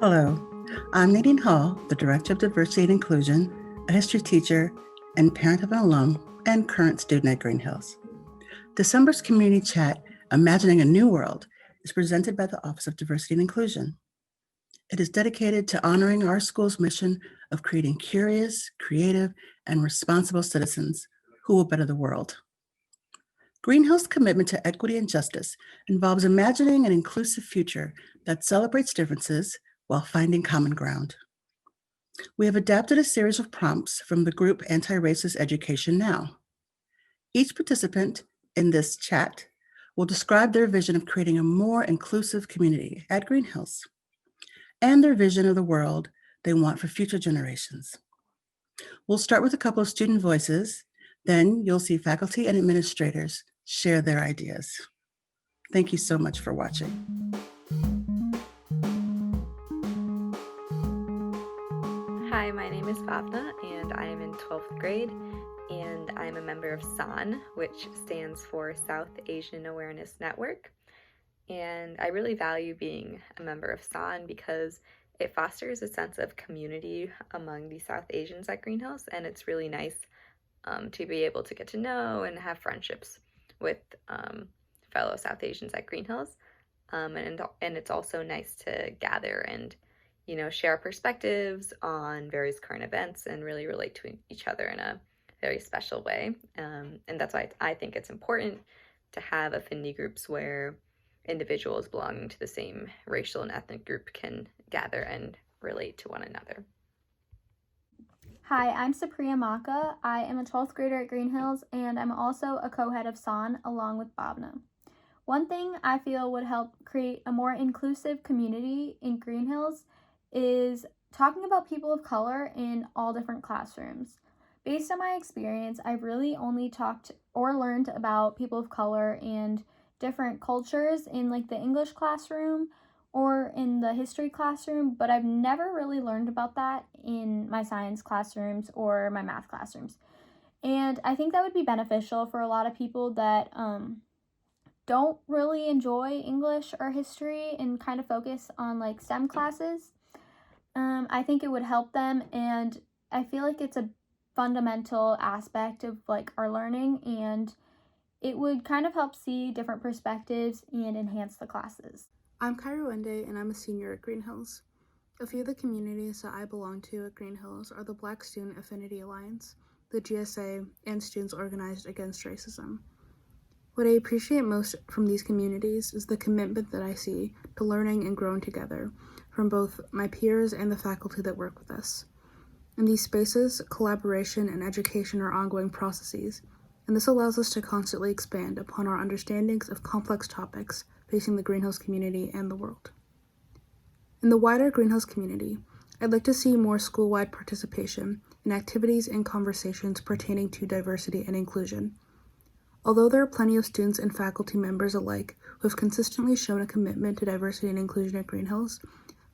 Hello, I'm Nadine Hall, the Director of Diversity and Inclusion, a history teacher, and parent of an alum and current student at Greenhills. December's community chat, Imagining a New World, is presented by the Office of Diversity and Inclusion. It is dedicated to honoring our school's mission of creating curious, creative, and responsible citizens who will better the world. Greenhills' commitment to equity and justice involves imagining an inclusive future that celebrates differences while finding common ground. We have adapted a series of prompts from the group Anti-Racist Education Now. Each participant in this chat will describe their vision of creating a more inclusive community at Greenhills and their vision of the world they want for future generations. We'll start with a couple of student voices, then you'll see faculty and administrators share their ideas. Thank you so much for watching. Hi, my name is Bhavna, and I am in 12th grade, and I'm a member of SAN, which stands for South Asian Awareness Network. And I really value being a member of SAN because it fosters a sense of community among the South Asians at Greenhills, and it's really nice to be able to get to know and have friendships with fellow South Asians at Greenhills. And it's also nice to gather and share perspectives on various current events and really relate to each other in a very special way. And that's why I think it's important to have affinity groups where individuals belonging to the same racial and ethnic group can gather and relate to one another. Hi, I'm Sapria Maka. I am a 12th grader at Greenhills, and I'm also a co-head of SAN along with Bhavna. One thing I feel would help create a more inclusive community in Greenhills is talking about people of color in all different classrooms. Based on my experience, I've really only talked or learned about people of color and different cultures in like the English classroom or in the history classroom, but I've never really learned about that in my science classrooms or my math classrooms. And I think that would be beneficial for a lot of people that don't really enjoy English or history and kind of focus on like STEM classes. I think it would help them, and I feel like it's a fundamental aspect of like our learning, and it would kind of help see different perspectives and enhance the classes. I'm Kairunde, and I'm a senior at Greenhills. A few of the communities that I belong to at Greenhills are the Black Student Affinity Alliance, the GSA, and Students Organized Against Racism. What I appreciate most from these communities is the commitment that I see to learning and growing together from both my peers and the faculty that work with us. In these spaces, collaboration and education are ongoing processes, and this allows us to constantly expand upon our understandings of complex topics facing the Greenhills community and the world. In the wider Greenhills community, I'd like to see more school-wide participation in activities and conversations pertaining to diversity and inclusion. Although there are plenty of students and faculty members alike who have consistently shown a commitment to diversity and inclusion at Greenhills,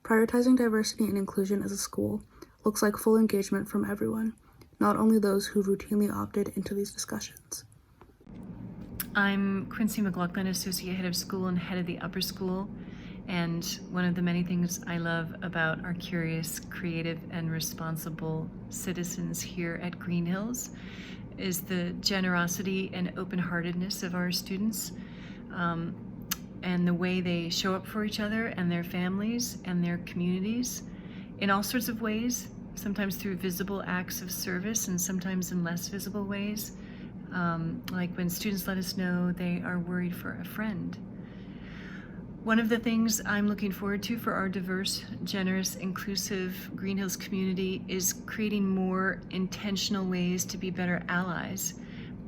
prioritizing diversity and inclusion as a school looks like full engagement from everyone, not only those who routinely opted into these discussions. I'm Quentin McLaughlin, Associate Head of School and Head of the Upper School, and one of the many things I love about our curious, creative, and responsible citizens here at Greenhills is the generosity and open-heartedness of our students, and the way they show up for each other and their families and their communities in all sorts of ways, sometimes through visible acts of service and sometimes in less visible ways, like when students let us know they are worried for a friend. One of the things I'm looking forward to for our diverse, generous, inclusive Greenhills community is creating more intentional ways to be better allies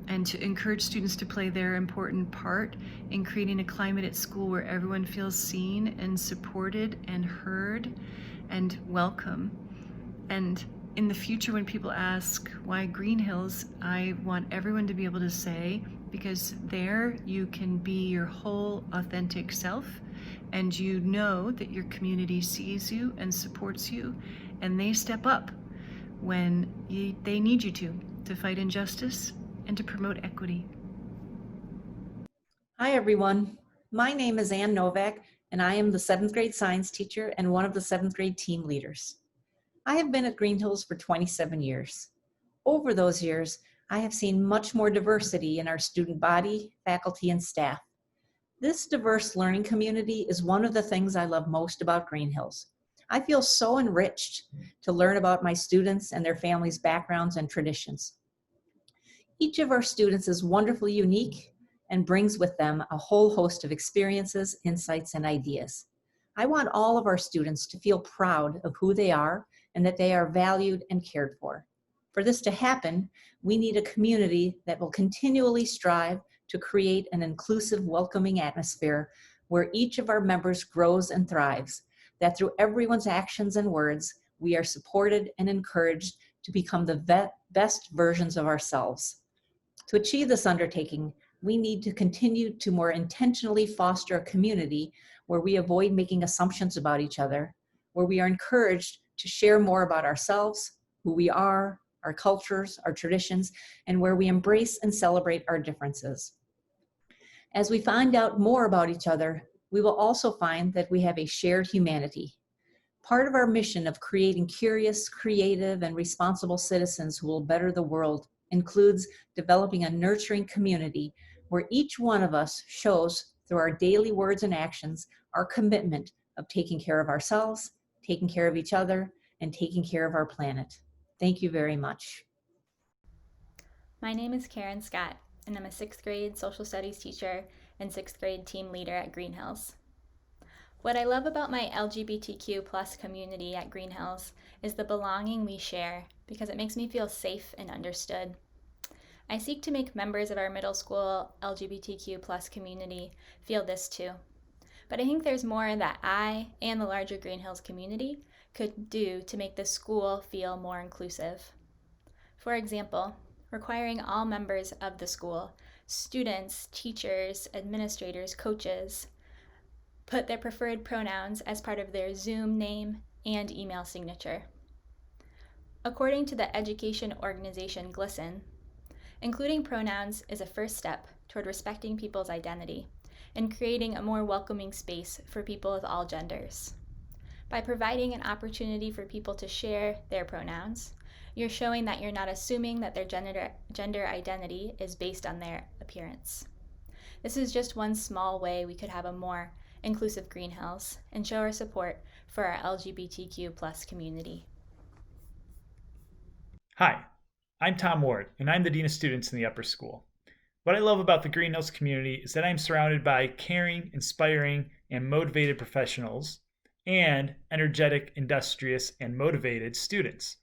and to encourage students to play their important part in creating a climate at school where everyone feels seen and supported and heard and welcome. And in the future, when people ask why Greenhills, I want everyone to be able to say, because there you can be your whole authentic self, and you know that your community sees you and supports you, and they step up when they need you to fight injustice and to promote equity. Hi everyone, my name is Ann Novak, and I am the 7th grade science teacher and one of the 7th grade team leaders. I have been at Greenhills for 27 years. Over those years, I have seen much more diversity in our student body, faculty, and staff. This diverse learning community is one of the things I love most about Greenhills. I feel so enriched to learn about my students and their families' backgrounds and traditions. Each of our students is wonderfully unique and brings with them a whole host of experiences, insights, and ideas. I want all of our students to feel proud of who they are and that they are valued and cared for. For this to happen, we need a community that will continually strive to create an inclusive, welcoming atmosphere where each of our members grows and thrives, that through everyone's actions and words, we are supported and encouraged to become the best versions of ourselves. To achieve this undertaking, we need to continue to more intentionally foster a community where we avoid making assumptions about each other, where we are encouraged to share more about ourselves, who we are, our cultures, our traditions, and where we embrace and celebrate our differences. As we find out more about each other, we will also find that we have a shared humanity. Part of our mission of creating curious, creative, and responsible citizens who will better the world includes developing a nurturing community where each one of us shows through our daily words and actions our commitment of taking care of ourselves, taking care of each other, and taking care of our planet. Thank you very much. My name is Karen Scott, and I'm a 6th grade social studies teacher and 6th grade team leader at Greenhills. What I love about my LGBTQ plus community at Greenhills is the belonging we share because it makes me feel safe and understood. I seek to make members of our middle school LGBTQ plus community feel this too. But I think there's more that I and the larger Greenhills community could do to make the school feel more inclusive. For example, requiring all members of the school, students, teachers, administrators, coaches, put their preferred pronouns as part of their Zoom name and email signature. According to the education organization GLSEN, including pronouns is a first step toward respecting people's identity and creating a more welcoming space for people of all genders. By providing an opportunity for people to share their pronouns, you're showing that you're not assuming that their gender identity is based on their appearance. This is just one small way we could have a more inclusive Greenhills and show our support for our LGBTQ plus community. Hi, I'm Tom Ward, and I'm the Dean of Students in the upper school. What I love about the Greenhills community is that I'm surrounded by caring, inspiring, and motivated professionals, and energetic, industrious, and motivated students.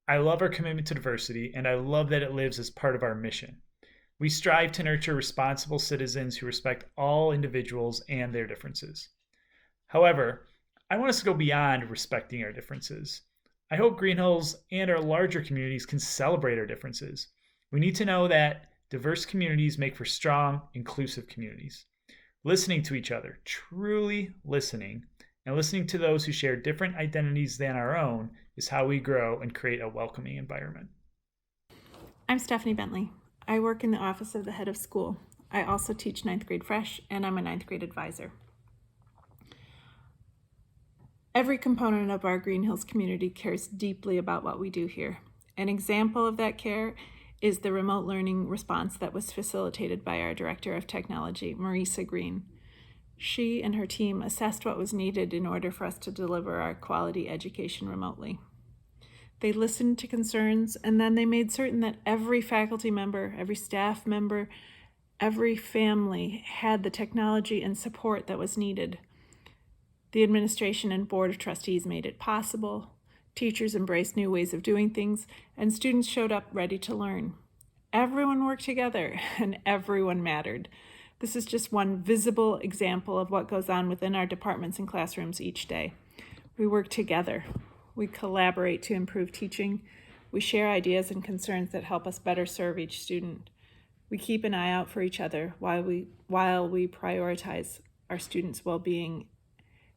I love our commitment to diversity, and I love that it lives as part of our mission. We strive to nurture responsible citizens who respect all individuals and their differences. However, I want us to go beyond respecting our differences. I hope Greenhills and our larger communities can celebrate our differences. We need to know that diverse communities make for strong, inclusive communities. Listening to each other, truly listening, and listening to those who share different identities than our own is how we grow and create a welcoming environment. I'm Stephanie Bentley. I work in the office of the head of school. I also teach 9th grade Fresh, and I'm a 9th grade advisor. Every component of our Greenhills community cares deeply about what we do here. An example of that care is the remote learning response that was facilitated by our Director of Technology, Marisa Green. She and her team assessed what was needed in order for us to deliver our quality education remotely. They listened to concerns, and then they made certain that every faculty member, every staff member, every family had the technology and support that was needed. The administration and board of trustees made it possible. Teachers embraced new ways of doing things, and students showed up ready to learn. Everyone worked together, and everyone mattered. This is just one visible example of what goes on within our departments and classrooms each day. We work together. We collaborate to improve teaching. We share ideas and concerns that help us better serve each student. We keep an eye out for each other while we prioritize our students' well-being,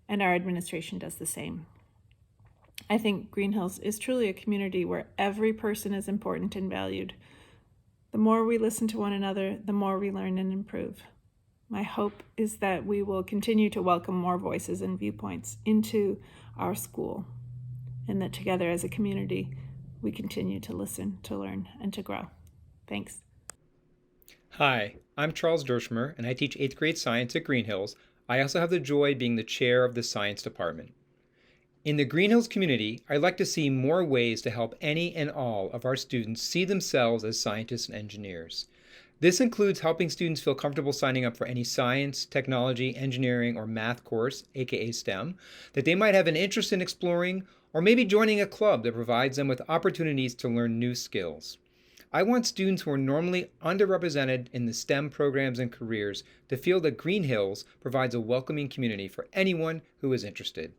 and our administration does the same. I think Greenhills is truly a community where every person is important and valued. The more we listen to one another, the more we learn and improve. My hope is that we will continue to welcome more voices and viewpoints into our school, and that together as a community, we continue to listen, to learn, and to grow. Thanks. Hi, I'm Charles Dershmer, and I teach 8th grade science at Greenhills. I also have the joy of being the chair of the science department. In the Greenhills community, I'd like to see more ways to help any and all of our students see themselves as scientists and engineers. This includes helping students feel comfortable signing up for any science, technology, engineering, or math course, aka STEM, that they might have an interest in exploring, or maybe joining a club that provides them with opportunities to learn new skills. I want students who are normally underrepresented in the STEM programs and careers to feel that Greenhills provides a welcoming community for anyone who is interested.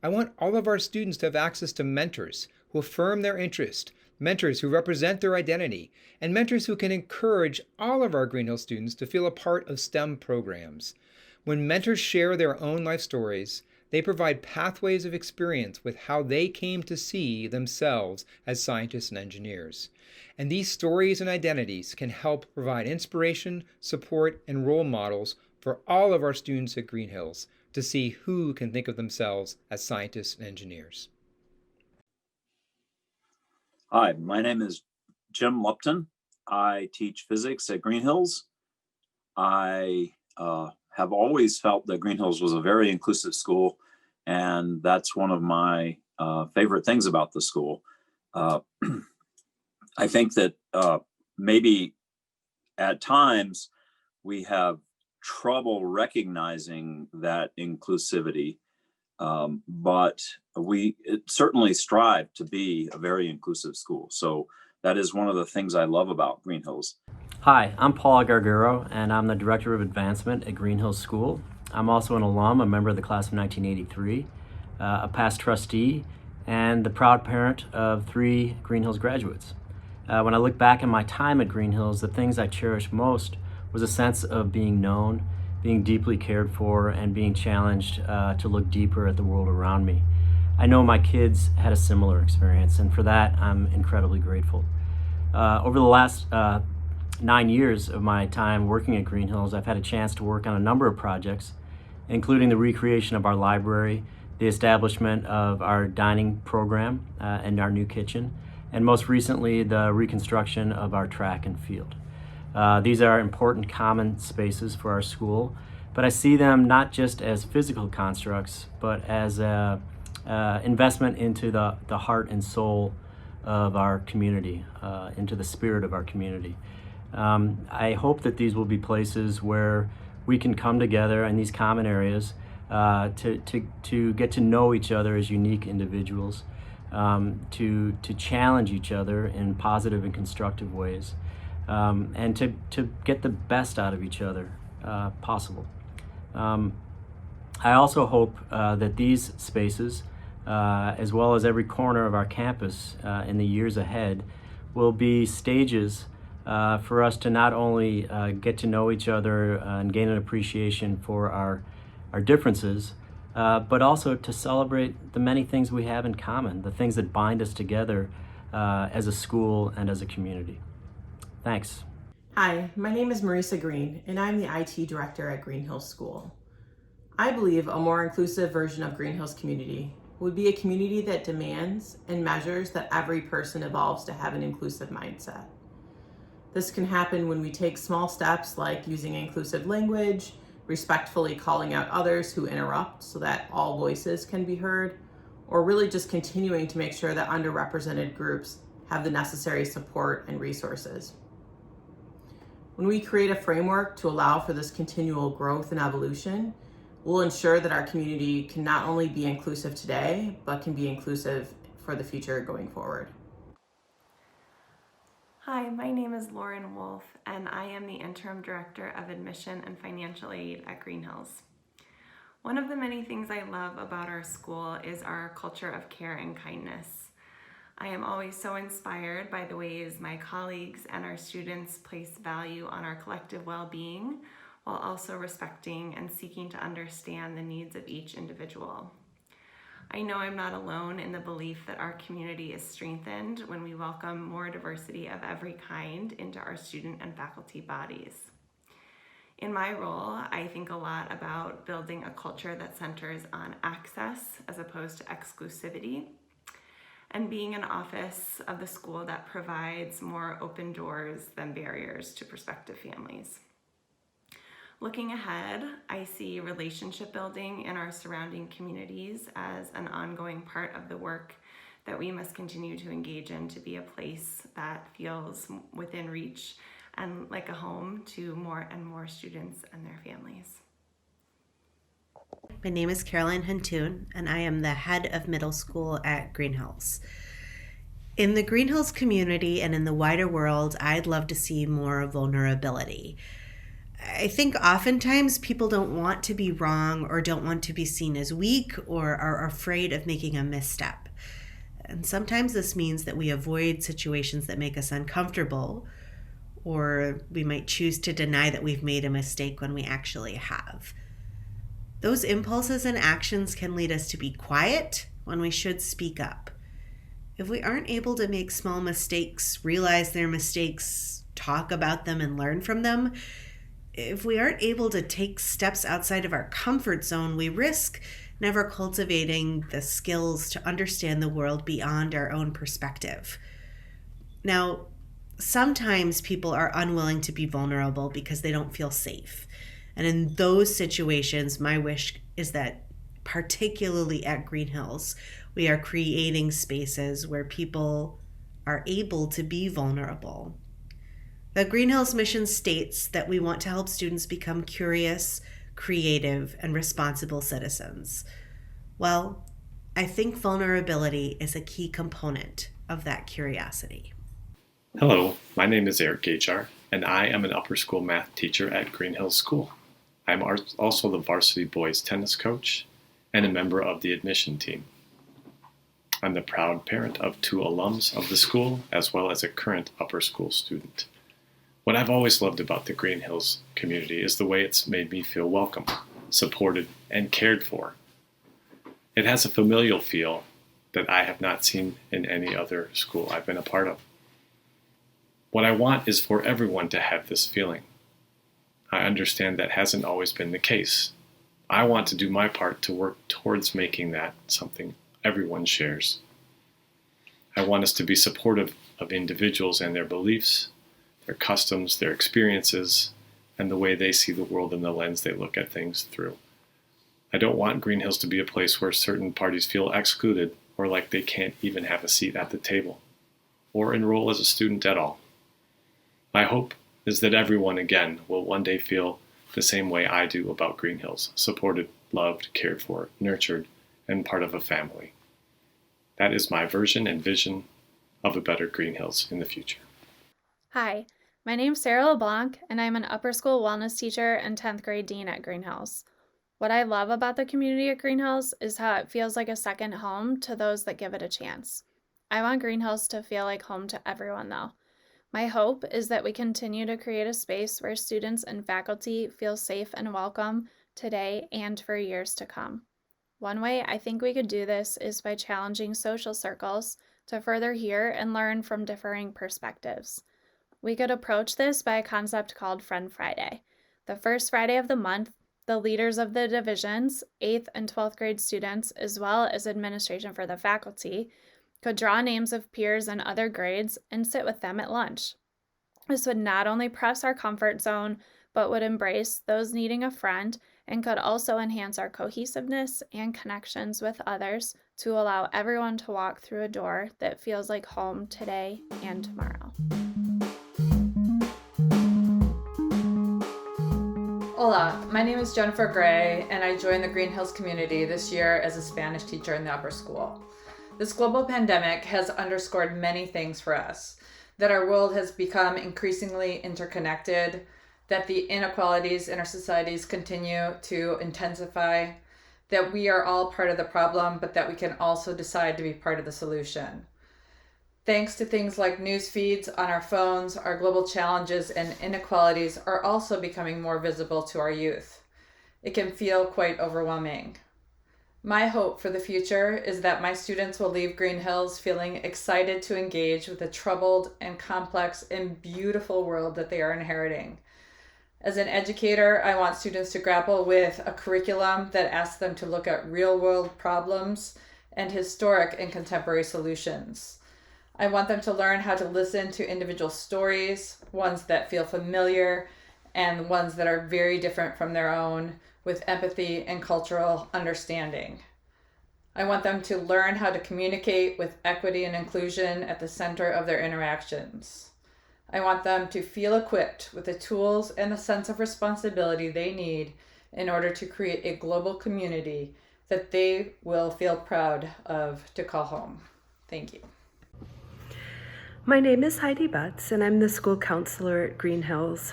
I want all of our students to have access to mentors who affirm their interest, mentors who represent their identity, and mentors who can encourage all of our Greenhill students to feel a part of STEM programs. When mentors share their own life stories, they provide pathways of experience with how they came to see themselves as scientists and engineers. And these stories and identities can help provide inspiration, support, and role models for all of our students at Greenhills to see who can think of themselves as scientists and engineers. Hi, my name is Jim Lupton. I teach physics at Greenhills. I have always felt that Greenhills was a very inclusive school, and that's one of my favorite things about the school. I think that maybe at times we have trouble recognizing that inclusivity, but we certainly strive to be a very inclusive school. So that is one of the things I love about Greenhills. Hi, I'm Paul Garguro, and I'm the Director of Advancement at Greenhills School. I'm also an alum, a member of the class of 1983, a past trustee, and the proud parent of 3 Greenhills graduates. When I look back at my time at Greenhills, the things I cherished most was a sense of being known, being deeply cared for, and being challenged to look deeper at the world around me. I know my kids had a similar experience, and for that, I'm incredibly grateful. Over the last 9 years of my time working at Greenhills, I've had a chance to work on a number of projects, including the recreation of our library, the establishment of our dining program and our new kitchen, and most recently, the reconstruction of our track and field. These are important common spaces for our school, but I see them not just as physical constructs, but as an investment into the heart and soul of our community, into the spirit of our community. I hope that these will be places where we can come together in these common areas to get to know each other as unique individuals, to challenge each other in positive and constructive ways, and to get the best out of each other possible. I also hope that these spaces, as well as every corner of our campus in the years ahead, will be stages for us to not only get to know each other and gain an appreciation for our differences, but also to celebrate the many things we have in common, the things that bind us together as a school and as a community. Thanks. Hi, my name is Marisa Green, and I'm the IT director at Greenhills School. I believe a more inclusive version of Greenhills community would be a community that demands and measures that every person evolves to have an inclusive mindset. This can happen when we take small steps like using inclusive language, respectfully calling out others who interrupt so that all voices can be heard, or really just continuing to make sure that underrepresented groups have the necessary support and resources. When we create a framework to allow for this continual growth and evolution, we'll ensure that our community can not only be inclusive today, but can be inclusive for the future going forward. Hi, my name is Lauren Wolfe, and I am the Interim Director of Admission and Financial Aid at Greenhills. One of the many things I love about our school is our culture of care and kindness. I am always so inspired by the ways my colleagues and our students place value on our collective well-being, while also respecting and seeking to understand the needs of each individual. I know I'm not alone in the belief that our community is strengthened when we welcome more diversity of every kind into our student and faculty bodies. In my role, I think a lot about building a culture that centers on access as opposed to exclusivity, and being an office of the school that provides more open doors than barriers to prospective families. Looking ahead, I see relationship building in our surrounding communities as an ongoing part of the work that we must continue to engage in to be a place that feels within reach and like a home to more and more students and their families. My name is Caroline Huntoon, and I am the head of middle school at Greenhills. In the Greenhills community and in the wider world, I'd love to see more vulnerability. I think oftentimes people don't want to be wrong or don't want to be seen as weak or are afraid of making a misstep. And sometimes this means that we avoid situations that make us uncomfortable, or we might choose to deny that we've made a mistake when we actually have. Those impulses and actions can lead us to be quiet when we should speak up. If we aren't able to make small mistakes, realize they're mistakes, talk about them, and learn from them, if we aren't able to take steps outside of our comfort zone, we risk never cultivating the skills to understand the world beyond our own perspective. Now, sometimes people are unwilling to be vulnerable because they don't feel safe. And in those situations, my wish is that, particularly at Greenhills, we are creating spaces where people are able to be vulnerable. The Greenhills mission states that we want to help students become curious, creative, and responsible citizens. Well, I think vulnerability is a key component of that curiosity. Hello, my name is Eric Gachar, and I am an upper school math teacher at Greenhills School. I'm also the varsity boys tennis coach and a member of the admission team. I'm the proud parent of 2 alums of the school, as well as a current upper school student. What I've always loved about the Greenhills community is the way it's made me feel welcome, supported, and cared for. It has a familial feel that I have not seen in any other school I've been a part of. What I want is for everyone to have this feeling. I understand that hasn't always been the case. I want to do my part to work towards making that something everyone shares. I want us to be supportive of individuals and their beliefs, their customs, their experiences, and the way they see the world and the lens they look at things through. I don't want Greenhills to be a place where certain parties feel excluded or like they can't even have a seat at the table or enroll as a student at all. My hope is that everyone, again, will one day feel the same way I do about Greenhills, supported, loved, cared for, nurtured, and part of a family. That is my version and vision of a better Greenhills in the future. Hi, my name's Sarah LeBlanc, and I'm an upper school wellness teacher and 10th grade dean at Greenhills. What I love about the community at Greenhills is how it feels like a second home to those that give it a chance. I want Greenhills to feel like home to everyone, though. My hope is that we continue to create a space where students and faculty feel safe and welcome today and for years to come. One way I think we could do this is by challenging social circles to further hear and learn from differing perspectives. We could approach this by a concept called Friend Friday. The first Friday of the month, the leaders of the divisions, 8th and 12th grade students, as well as administration for the faculty, could draw names of peers in other grades and sit with them at lunch. This would not only press our comfort zone, but would embrace those needing a friend and could also enhance our cohesiveness and connections with others to allow everyone to walk through a door that feels like home today and tomorrow. Hola, my name is Jennifer Gray, and I joined the Greenhills community this year as a Spanish teacher in the upper school. This global pandemic has underscored many things for us, that our world has become increasingly interconnected, that the inequalities in our societies continue to intensify, that we are all part of the problem, but that we can also decide to be part of the solution. Thanks to things like news feeds on our phones, our global challenges and inequalities are also becoming more visible to our youth. It can feel quite overwhelming. My hope for the future is that my students will leave Greenhills feeling excited to engage with the troubled and complex and beautiful world that they are inheriting. As an educator, I want students to grapple with a curriculum that asks them to look at real-world problems and historic and contemporary solutions. I want them to learn how to listen to individual stories, ones that feel familiar and ones that are very different from their own, with empathy and cultural understanding. I want them to learn how to communicate with equity and inclusion at the center of their interactions. I want them to feel equipped with the tools and the sense of responsibility they need in order to create a global community that they will feel proud of to call home. Thank you. My name is Heidi Butz, and I'm the school counselor at Greenhills.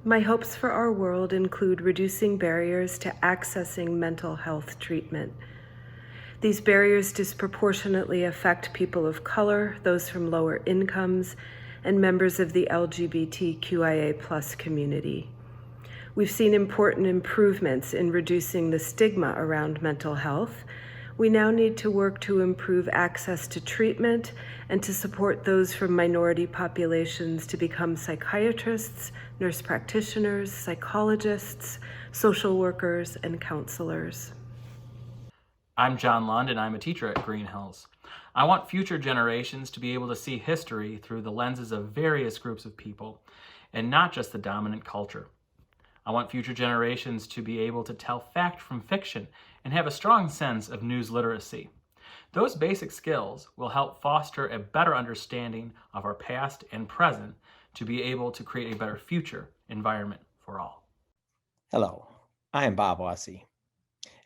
My hopes for our world include reducing barriers to accessing mental health treatment. These barriers disproportionately affect people of color, those from lower incomes, and members of the LGBTQIA+ community. We've seen important improvements in reducing the stigma around mental health. We now need to work to improve access to treatment and to support those from minority populations to become psychiatrists, nurse practitioners, psychologists, social workers, and counselors. I'm John Lund, and I'm a teacher at Greenhills. I want future generations to be able to see history through the lenses of various groups of people, and not just the dominant culture. I want future generations to be able to tell fact from fiction and have a strong sense of news literacy. Those basic skills will help foster a better understanding of our past and present to be able to create a better future environment for all. Hello, I am Bob Aussie.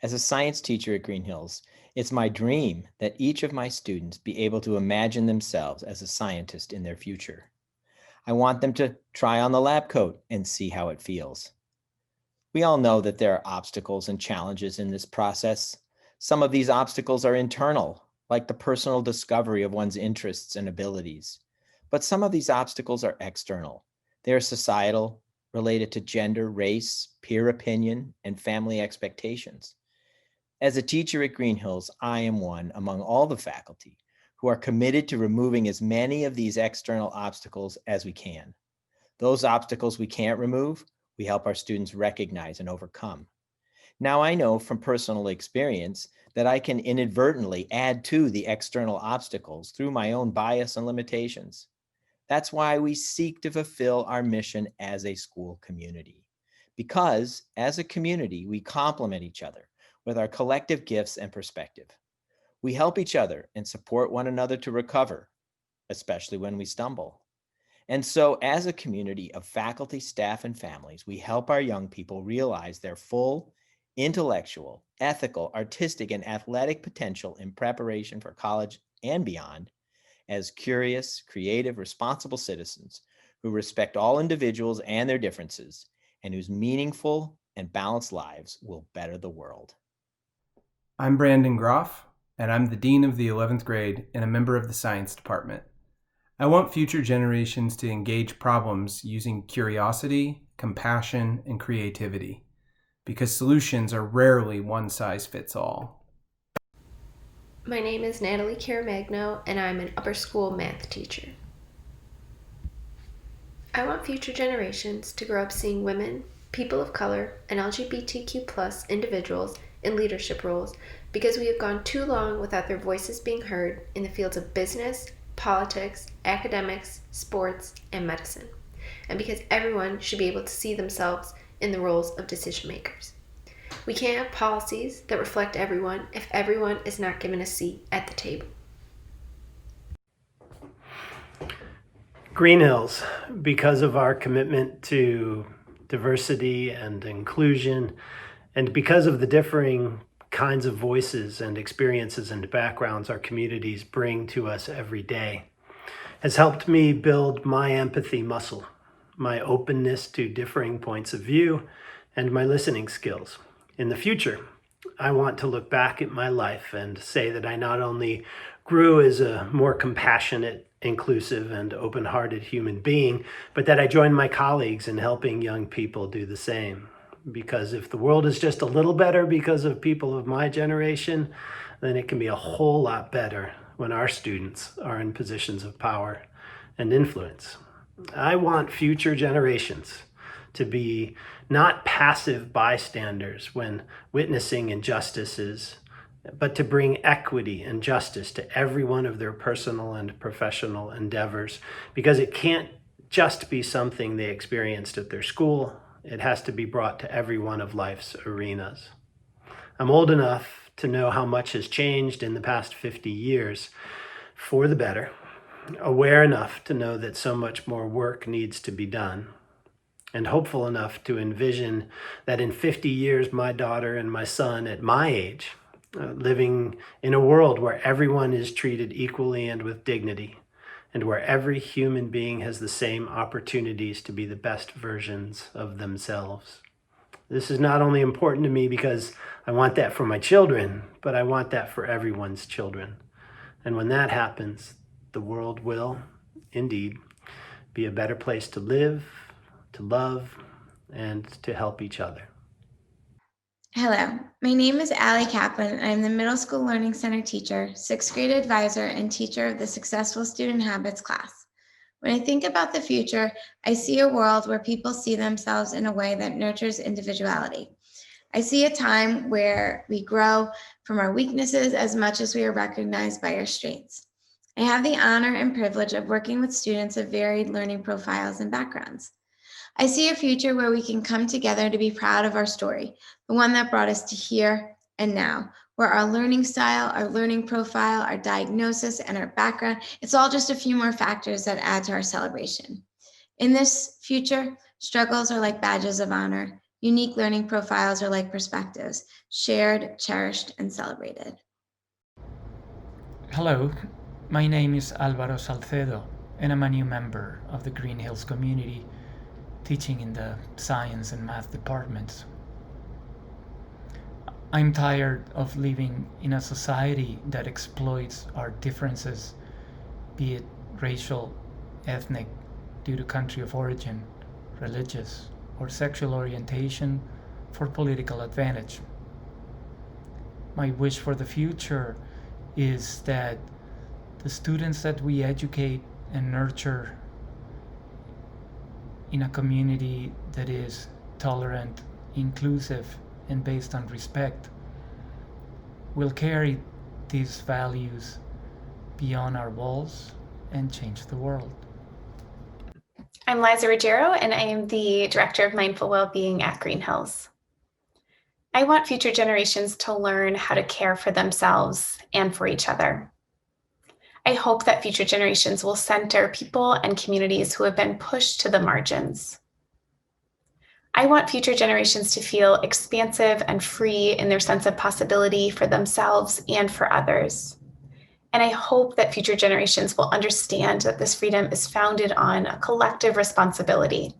As a science teacher at Greenhills, it's my dream that each of my students be able to imagine themselves as a scientist in their future. I want them to try on the lab coat and see how it feels. We all know that there are obstacles and challenges in this process. Some of these obstacles are internal, like the personal discovery of one's interests and abilities. But some of these obstacles are external. They are societal, related to gender, race, peer opinion, and family expectations. As a teacher at Greenhills, I am one among all the faculty who are committed to removing as many of these external obstacles as we can. Those obstacles we can't remove, we help our students recognize and overcome. Now, I know from personal experience that I can inadvertently add to the external obstacles through my own bias and limitations. That's why we seek to fulfill our mission as a school community. Because as a community, we complement each other with our collective gifts and perspective. We help each other and support one another to recover, especially when we stumble. And so as a community of faculty, staff, and families, we help our young people realize their full intellectual, ethical, artistic, and athletic potential in preparation for college and beyond as curious, creative, responsible citizens who respect all individuals and their differences and whose meaningful and balanced lives will better the world. I'm Brandon Groff, and I'm the Dean of the 11th grade and a member of the Science Department. I want future generations to engage problems using curiosity, compassion, and creativity, because solutions are rarely one size fits all. My name is Natalie Caramagno, and I'm an upper school math teacher. I want future generations to grow up seeing women, people of color, and LGBTQ+ individuals in leadership roles because we have gone too long without their voices being heard in the fields of business, politics, academics, sports, and medicine, and because everyone should be able to see themselves in the roles of decision makers. We can't have policies that reflect everyone if everyone is not given a seat at the table. Greenhills, because of our commitment to diversity and inclusion, and because of the differing kinds of voices and experiences and backgrounds our communities bring to us every day, has helped me build my empathy muscle, my openness to differing points of view, and my listening skills. In the future, I want to look back at my life and say that I not only grew as a more compassionate, inclusive, and open-hearted human being, but that I joined my colleagues in helping young people do the same. Because if the world is just a little better because of people of my generation, then it can be a whole lot better when our students are in positions of power and influence. I want future generations to be not passive bystanders when witnessing injustices, but to bring equity and justice to every one of their personal and professional endeavors, because it can't just be something they experienced at their school. It has to be brought to every one of life's arenas. I'm old enough to know how much has changed in the past 50 years for the better, aware enough to know that so much more work needs to be done, and hopeful enough to envision that in 50 years, my daughter and my son at my age, living in a world where everyone is treated equally and with dignity, and where every human being has the same opportunities to be the best versions of themselves. This is not only important to me because I want that for my children, but I want that for everyone's children. And when that happens, the world will, indeed, be a better place to live, to love, and to help each other. Hello, my name is Allie Kaplan. I'm the Middle School Learning Center teacher, 6th grade advisor, and teacher of the Successful Student Habits class. When I think about the future, I see a world where people see themselves in a way that nurtures individuality. I see a time where we grow from our weaknesses as much as we are recognized by our strengths. I have the honor and privilege of working with students of varied learning profiles and backgrounds. I see a future where we can come together to be proud of our story, the one that brought us to here and now, where our learning style, our learning profile, our diagnosis, and our background, it's all just a few more factors that add to our celebration. In this future, struggles are like badges of honor. Unique learning profiles are like perspectives, shared, cherished, and celebrated. Hello, my name is Alvaro Salazar, and I'm a new member of the Greenhills community, teaching in the science and math departments. I'm tired of living in a society that exploits our differences, be it racial, ethnic, due to country of origin, religious, or sexual orientation for political advantage. My wish for the future is that the students that we educate and nurture in a community that is tolerant, inclusive, and based on respect will carry these values beyond our walls and change the world. I'm Liza Ruggiero, and I am the Director of Mindful Wellbeing at Greenhills. I want future generations to learn how to care for themselves and for each other. I hope that future generations will center people and communities who have been pushed to the margins. I want future generations to feel expansive and free in their sense of possibility for themselves and for others. And I hope that future generations will understand that this freedom is founded on a collective responsibility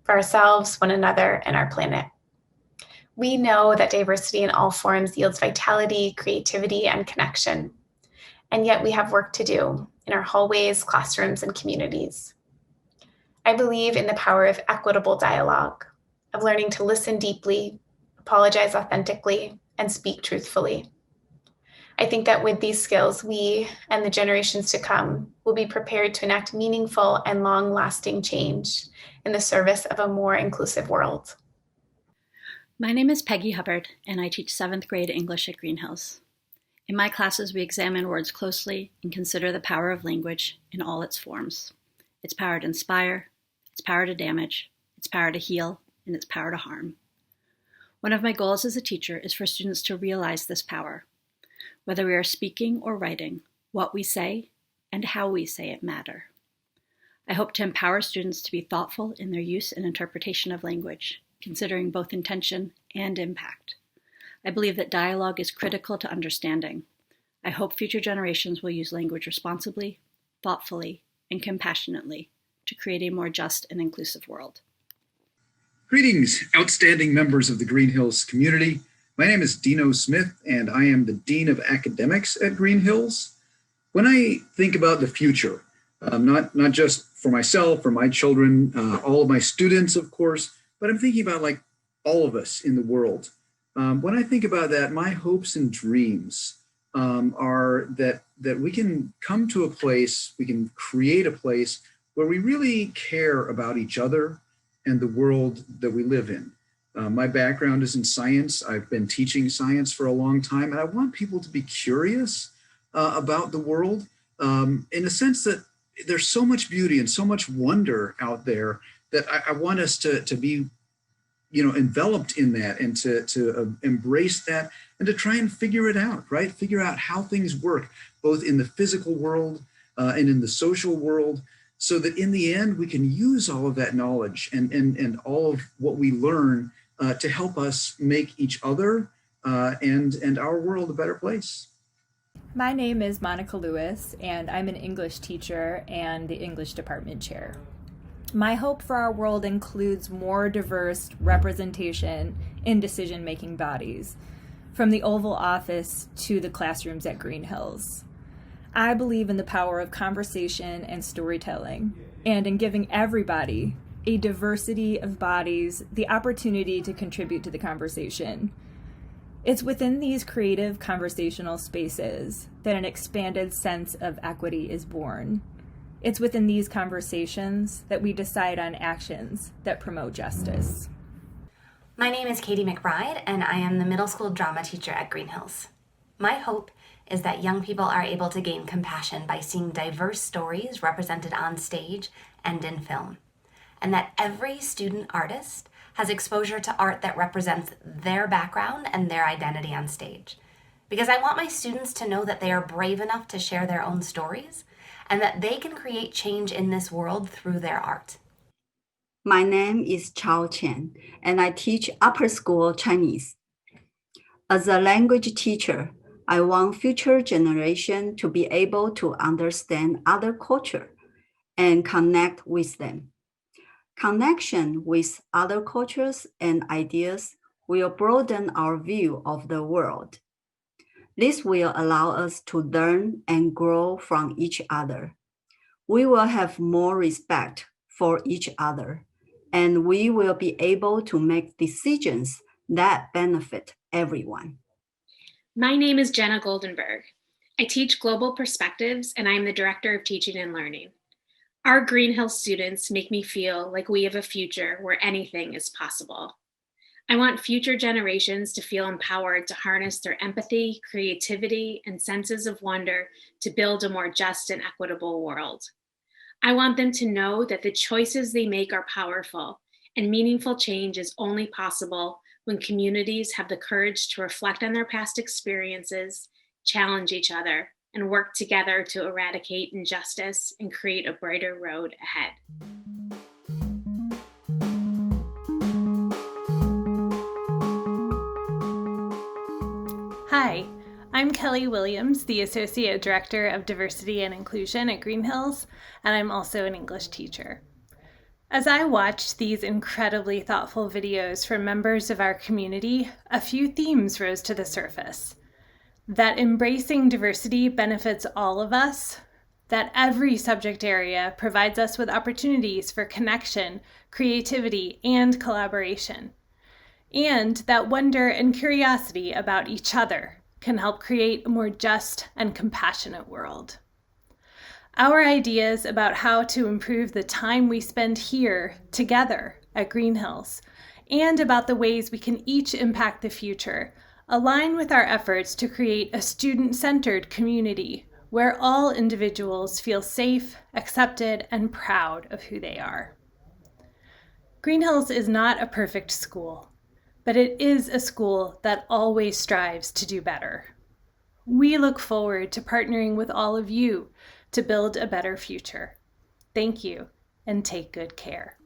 for ourselves, one another, and our planet. We know that diversity in all forms yields vitality, creativity, and connection. And yet we have work to do in our hallways, classrooms, and communities. I believe in the power of equitable dialogue, of learning to listen deeply, apologize authentically, and speak truthfully. I think that with these skills, we and the generations to come will be prepared to enact meaningful and long-lasting change in the service of a more inclusive world. My name is Peggy Hubbard, and I teach 7th grade English at Greenhills. In my classes, we examine words closely and consider the power of language in all its forms. Its power to inspire, its power to damage, its power to heal, and its power to harm. One of my goals as a teacher is for students to realize this power. Whether we are speaking or writing, what we say and how we say it matter. I hope to empower students to be thoughtful in their use and interpretation of language, considering both intention and impact. I believe that dialogue is critical to understanding. I hope future generations will use language responsibly, thoughtfully, and compassionately to create a more just and inclusive world. Greetings, outstanding members of the Greenhills community. My name is Dino Smith, and I am the Dean of Academics at Greenhills. When I think about the future, not just for myself, for my children, all of my students, of course, but I'm thinking about like all of us in the world. When I think about that, my hopes and dreams are that we can come to a place, we can create a place where we really care about each other and the world that we live in. My background is in science. I've been teaching science for a long time, and I want people to be curious about the world in a sense that there's so much beauty and so much wonder out there that I want us to be, enveloped in that and to embrace that and to try and figure it out, right? Figure out how things work, both in the physical world and in the social world, so that in the end, we can use all of that knowledge and all of what we learn to help us make each other and our world a better place. My name is Monica Lewis, and I'm an English teacher and the English department chair. My hope for our world includes more diverse representation in decision-making bodies, from the Oval Office to the classrooms at Greenhills. I believe in the power of conversation and storytelling, and in giving everybody, a diversity of bodies, the opportunity to contribute to the conversation. It's within these creative conversational spaces that an expanded sense of equity is born. It's within these conversations that we decide on actions that promote justice. My name is Katie McBride, and I am the middle school drama teacher at Greenhills. My hope is that young people are able to gain compassion by seeing diverse stories represented on stage and in film, and that every student artist has exposure to art that represents their background and their identity on stage. Because I want my students to know that they are brave enough to share their own stories and that they can create change in this world through their art. My name is Chao Chen, and I teach upper school Chinese. As a language teacher, I want future generations to be able to understand other culture and connect with them. Connection with other cultures and ideas will broaden our view of the world. This will allow us to learn and grow from each other. We will have more respect for each other, and we will be able to make decisions that benefit everyone. My name is Jenna Goldenberg. I teach global perspectives, and I'm the director of teaching and learning. Our Greenhills students make me feel like we have a future where anything is possible. I want future generations to feel empowered to harness their empathy, creativity, and senses of wonder to build a more just and equitable world. I want them to know that the choices they make are powerful, and meaningful change is only possible when communities have the courage to reflect on their past experiences, challenge each other, and work together to eradicate injustice and create a brighter road ahead. Hi, I'm Kelly Williams, the Associate Director of Diversity and Inclusion at Greenhills, and I'm also an English teacher. As I watched these incredibly thoughtful videos from members of our community, a few themes rose to the surface. That embracing diversity benefits all of us, that every subject area provides us with opportunities for connection, creativity, and collaboration, and that wonder and curiosity about each other can help create a more just and compassionate world. Our ideas about how to improve the time we spend here together at Greenhills, and about the ways we can each impact the future, align with our efforts to create a student-centered community where all individuals feel safe, accepted, and proud of who they are. Greenhills is not a perfect school, but it is a school that always strives to do better. We look forward to partnering with all of you to build a better future. Thank you, and take good care.